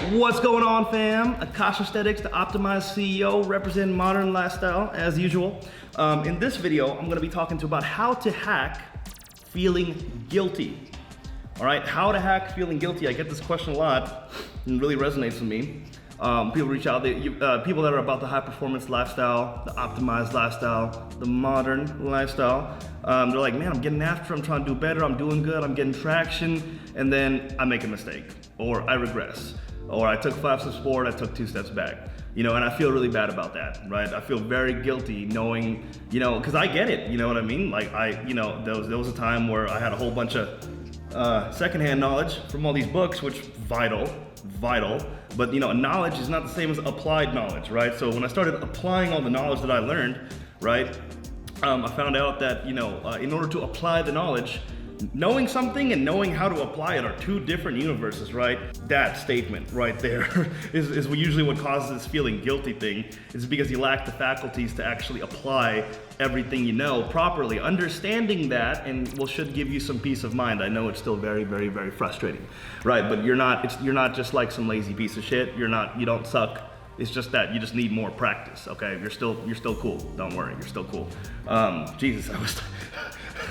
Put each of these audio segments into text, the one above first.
What's going on, fam? Akash Aesthetics, the optimized CEO, representing modern lifestyle as usual. In this video, I'm gonna be talking to about how to hack feeling guilty. All right, how to hack feeling guilty. I get this question a lot, and it really resonates with me. People reach out, people that are about the high performance lifestyle, the optimized lifestyle, the modern lifestyle. They're like, man, I'm getting after, I'm trying to do better, I'm doing good, I'm getting traction, and then I make a mistake, or I regress, or I took 5 steps forward, I took 2 steps back. You know, and I feel really bad about that, right? I feel very guilty knowing, you know, because I get it, you know what I mean? Like there was a time where I had a whole bunch of secondhand knowledge from all these books, which vital, but you know, knowledge is not the same as applied knowledge, right? So when I started applying all the knowledge that I learned, right, I found out that, you know, in order to apply the knowledge, knowing something and knowing how to apply it are 2 different universes, right? That statement right there is usually what causes this feeling guilty thing, is because you lack the faculties to actually apply everything you know properly. Understanding that should give you some peace of mind. I know it's still very, very, very frustrating, right? But you're not just like some lazy piece of shit. You don't suck. It's just that you just need more practice, okay? You're still cool. Don't worry, you're still cool. Jesus,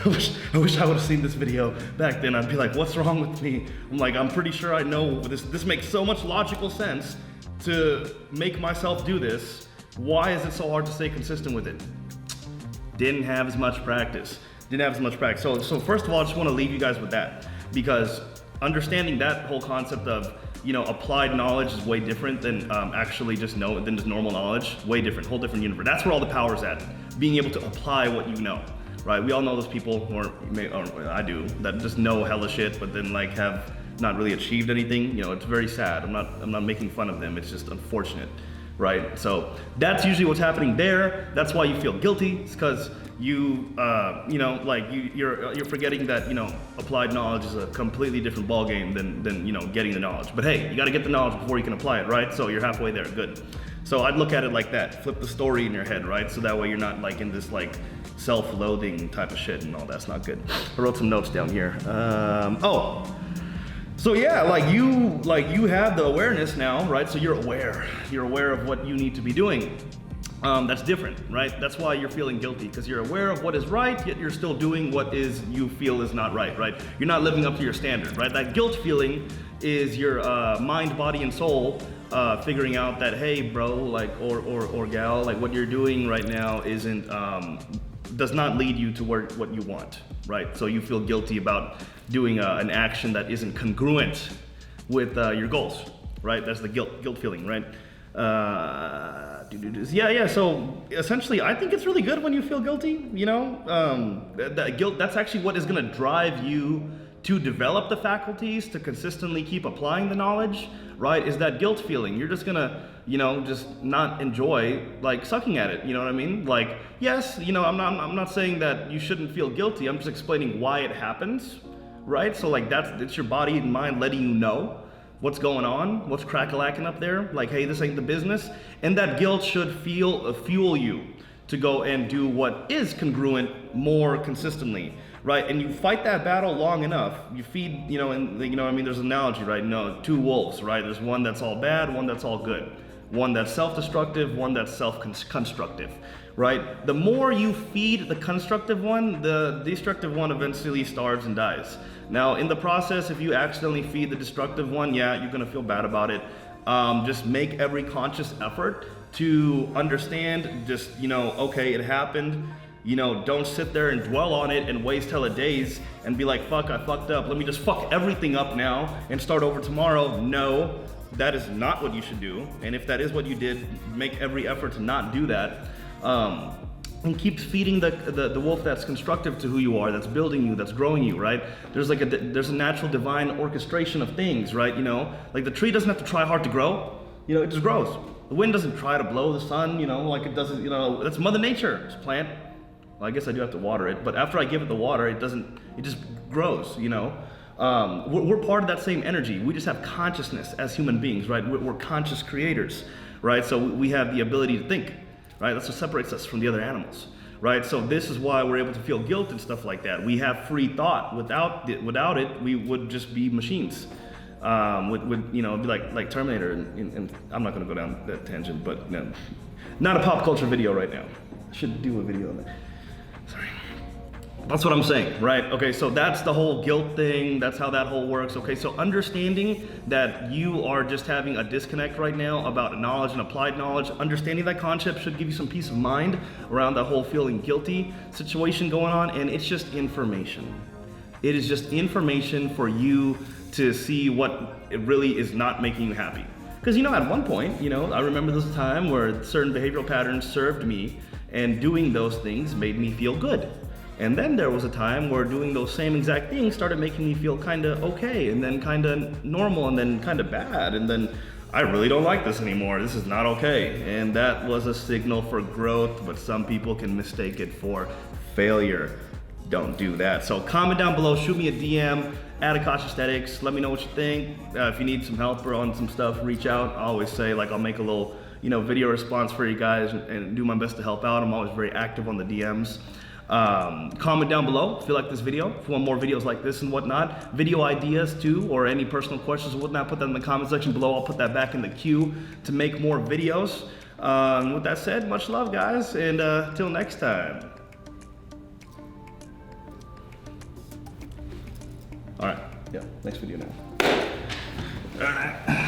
I wish I would have seen this video back then. I'd be like, what's wrong with me? I'm like, I'm pretty sure I know this makes so much logical sense to make myself do this. Why is it so hard to stay consistent with it? Didn't have as much practice. So first of all, I just want to leave you guys with that, because understanding that whole concept of, you know, applied knowledge is way different than actually just normal knowledge. Way different, whole different universe. That's where all the power's at. Being able to apply what you know. Right, we all know those people, or I do, that just know hella shit, but then like have not really achieved anything. You know, it's very sad. I'm not making fun of them. It's just unfortunate, right? So that's usually what's happening there. That's why you feel guilty. It's because you're forgetting that, you know, applied knowledge is a completely different ball game than you know, getting the knowledge. But hey, you got to get the knowledge before you can apply it, right? So you're halfway there. Good. So I'd look at it like that. Flip the story in your head, right? So that way you're not like in this like self-loathing type of shit and all that's not good. I wrote some notes down here. So yeah, like you have the awareness now, right? So you're aware of what you need to be doing. That's different, right? That's why you're feeling guilty, because you're aware of what is right, yet you're still doing what you feel is not right? You're not living up to your standard, right? That guilt feeling is your mind, body, and soul figuring out that, hey, bro, like, or gal, like what you're doing right now does not lead you to what you want, right? So you feel guilty about doing an action that isn't congruent with your goals, right? That's the guilt feeling, right? Yeah. So essentially, I think it's really good when you feel guilty. You know, that guilt. That's actually what is going to drive you to develop the faculties to consistently keep applying the knowledge, right? Is that guilt feeling. You're just gonna, you know, just not enjoy like sucking at it. You know what I mean? Like, yes, you know, I'm not saying that you shouldn't feel guilty. I'm just explaining why it happens, right? So like it's your body and mind letting you know what's going on, what's crack-a-lacking up there. Like, hey, this ain't the business. And that guilt should fuel you to go and do what is congruent more consistently, right? And you fight that battle long enough, you feed, you know, and you know, I mean, there's an analogy, right? No, 2 wolves, right? There's one that's all bad, one that's all good. One that's self-destructive, one that's self-constructive, right? The more you feed the constructive one, the destructive one eventually starves and dies. Now, in the process, if you accidentally feed the destructive one, yeah, you're gonna feel bad about it. Just make every conscious effort to understand, just, you know, okay, it happened. You know, don't sit there and dwell on it and waste hella days and be like, fuck, I fucked up. Let me just fuck everything up now and start over tomorrow. No, that is not what you should do. And if that is what you did, make every effort to not do that. And keep feeding the wolf that's constructive to who you are, that's building you, that's growing you, right? There's a natural divine orchestration of things, right? You know, like the tree doesn't have to try hard to grow. You know, it just grows. The wind doesn't try to blow the sun, you know, like it doesn't, you know, that's Mother Nature. It's a plant. Well, I guess I do have to water it, but after I give it the water, it just grows, you know? We're part of that same energy. We just have consciousness as human beings, right? We're conscious creators, right? So we have the ability to think, right? That's what separates us from the other animals, right? So this is why we're able to feel guilt and stuff like that. We have free thought. Without it, we would just be machines. would you know, be like Terminator, and I'm not gonna go down that tangent, but you know, not a pop culture video right now. I should do a video on that. Sorry. That's what I'm saying, right? Okay, so that's the whole guilt thing. That's how that whole works. Okay, so understanding that you are just having a disconnect right now about knowledge and applied knowledge, understanding that concept should give you some peace of mind around that whole feeling guilty situation going on, and it's just information. It is just information for you to see what it really is not making you happy. Because you know, at one point, you know, I remember this time where certain behavioral patterns served me, and doing those things made me feel good. And then there was a time where doing those same exact things started making me feel kind of okay, and then kind of normal, and then kind of bad, and then I really don't like this anymore. This is not okay. And that was a signal for growth, but some people can mistake it for failure. Don't do that. So comment down below, shoot me a DM at Akash Aesthetics. Let me know what you think. If you need some help or on some stuff, reach out. I always say, like, I'll make a little, you know, video response for you guys and do my best to help out. I'm always very active on the DMs. Comment down below if you like this video, if you want more videos like this and whatnot. Video ideas too, or any personal questions and whatnot, put that in the comment section below. I'll put that back in the queue to make more videos. With that said, much love guys, and till next time. All right, yeah, next video now. All right.